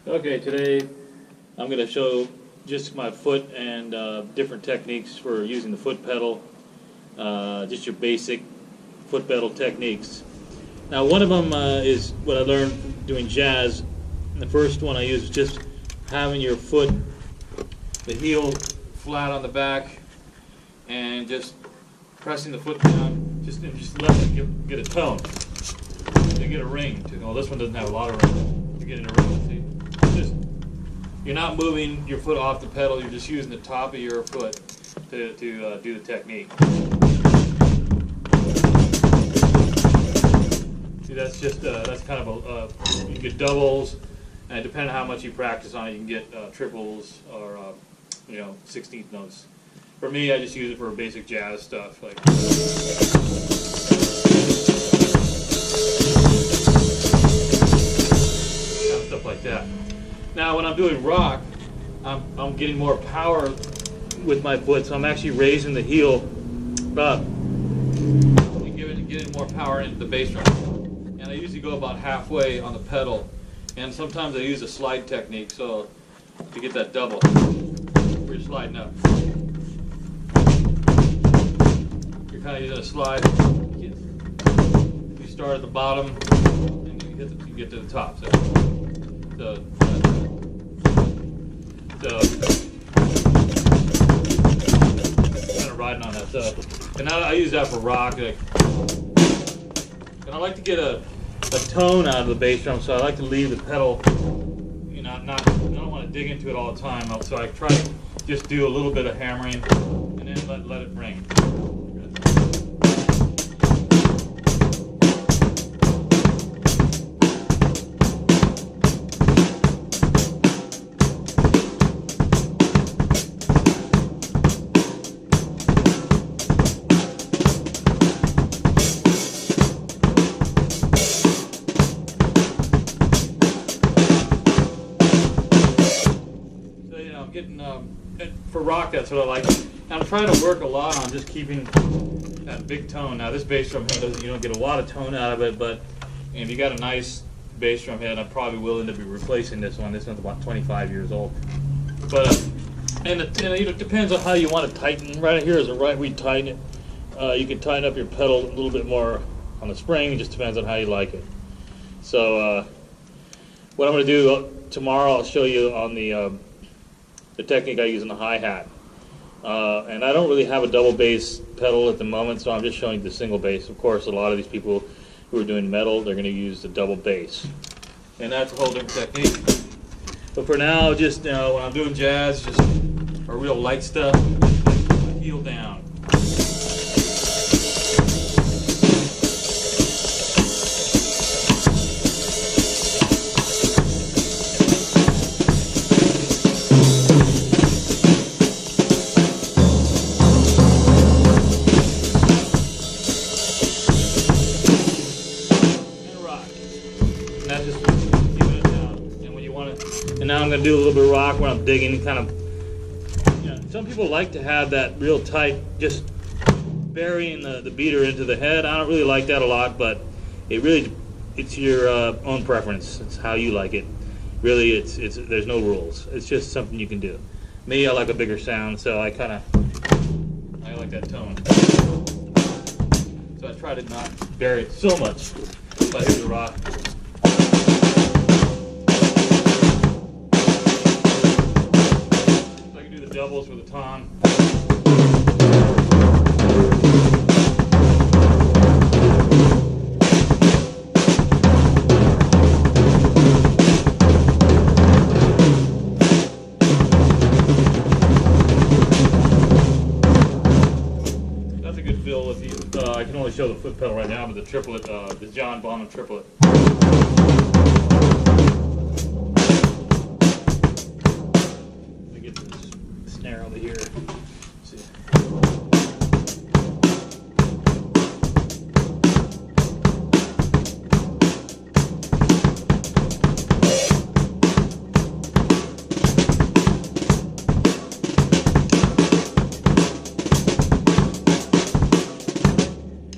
Okay, today I'm going to show just my foot and different techniques for using the foot pedal, just your basic foot pedal techniques. Now one of them is what I learned doing jazz. And the first one I use is just having your foot, the heel flat on the back, and just pressing the foot down, just letting it get a tone, to get a ring. Well, this one doesn't have a lot of ring. You're getting a ring. See? You're not moving your foot off the pedal, you're just using the top of your foot to do the technique. See, that's kind of you can get doubles, and depending on how much you practice on it, you can get triples or 16th notes. For me, I just use it for basic jazz stuff, like kind of stuff like that. Now, when I'm doing rock, I'm getting more power with my foot, so I'm actually raising the heel up and getting more power into the bass drum. And I usually go about halfway on the pedal, and sometimes I use a slide technique, so to get that double, where you're sliding up. You're kind of using a slide. You start at the bottom, and you get to the top. So kind of riding on that. And I use that for rock. And I like to get a tone out of the bass drum, so I like to leave the pedal. I don't want to dig into it all the time. So I try to just do a little bit of hammering, and then let it ring. For rock, that's what I like. I'm trying to work a lot on just keeping that big tone. Now, this bass drum head, you don't get a lot of tone out of it, but if you got a nice bass drum head, I'm probably willing to be replacing this one. This one's about 25 years old. But it depends on how you want to tighten. Right here is the right way you tighten it. You can tighten up your pedal a little bit more on the spring. It just depends on how you like it. So what I'm going to do tomorrow, I'll show you on the technique I use in the hi-hat. And I don't really have a double bass pedal at the moment, so I'm just showing you the single bass. Of course, a lot of these people who are doing metal, they're going to use the double bass. And that's a whole different technique. But for now, just when I'm doing jazz, just a real light stuff, heel down. And now I'm going to do a little bit of rock where I'm digging, kind of. Some people like to have that real tight, just burying the beater into the head. I don't really like that a lot, but it's your own preference. It's how you like it. Really, there's no rules. It's just something you can do. Me, I like a bigger sound, so I like that tone. So I try to not bury it so much. But here's the rock. Doubles with a tom. That's a good feel. If you, I can only show the foot pedal right now, but the triplet, the John Bonham triplet. Over here. See.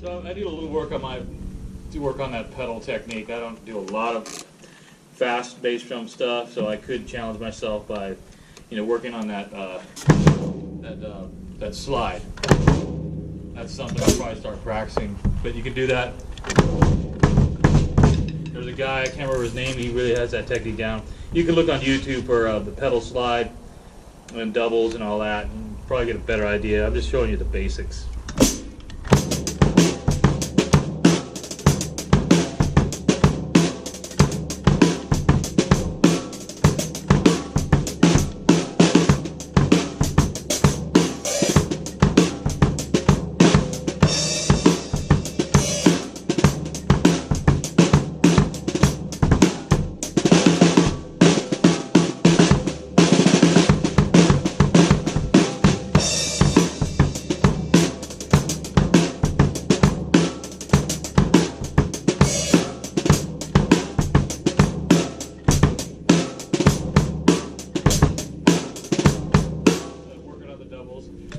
So I do a little work on that pedal technique. I don't do a lot of fast bass drum stuff, so I could challenge myself by, working on that that slide. That's something I'll probably start practicing. But you can do that. There's a guy, I can't remember his name, he really has that technique down. You can look on YouTube for the pedal slide and doubles and all that, and probably get a better idea. I'm just showing you the basics.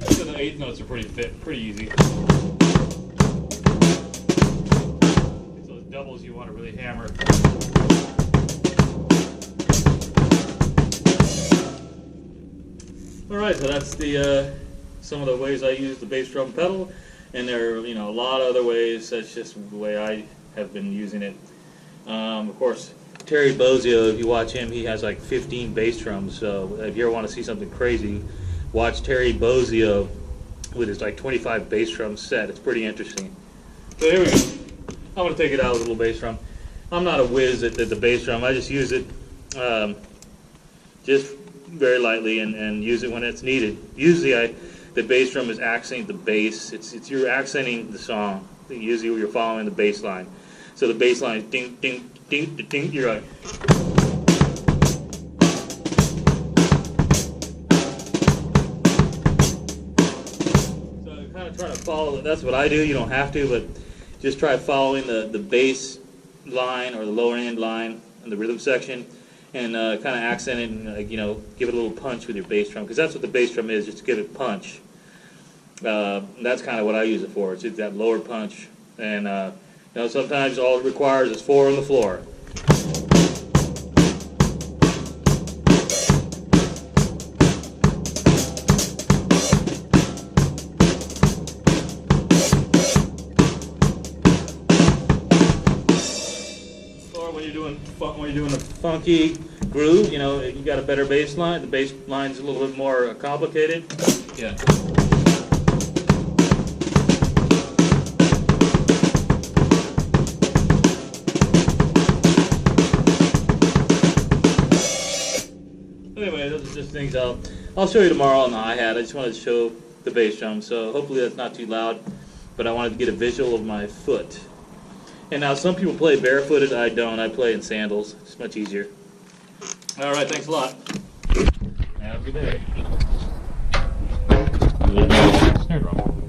So the eighth notes are pretty easy. It's those doubles you want to really hammer. All right, so that's the some of the ways I use the bass drum pedal, and there are a lot of other ways. That's just the way I have been using it. Of course, Terry Bozzio, if you watch him, he has like 15 bass drums. So if you ever want to see something crazy, watch Terry Bozzio with his like 25 bass drum set. It's pretty interesting. So here we go. I'm going to take it out with a little bass drum. I'm not a whiz at the bass drum. I just use it just very lightly and use it when it's needed. Usually the bass drum is accenting the bass. It's you're accenting the song. Usually you're following the bass line. So the bass line is ding, ding, ding, ding, ding. You're like. Try to follow. That's what I do. You don't have to, but just try following the bass line or the lower end line in the rhythm section, and kind of accent it and give it a little punch with your bass drum, because that's what the bass drum is, just to give it punch. That's kind of what I use it for. It's just that lower punch, and sometimes all it requires is 4 on the floor. When you're doing a funky groove, you got a better bass line. The bass line's a little bit more complicated. Yeah. Anyway, those are just things I'll show you tomorrow on the hi-hat. I just wanted to show the bass drum, so hopefully that's not too loud, but I wanted to get a visual of my foot. And now some people play barefooted, I don't. I play in sandals. It's much easier. All right, thanks a lot. Have a good day. Snare drum.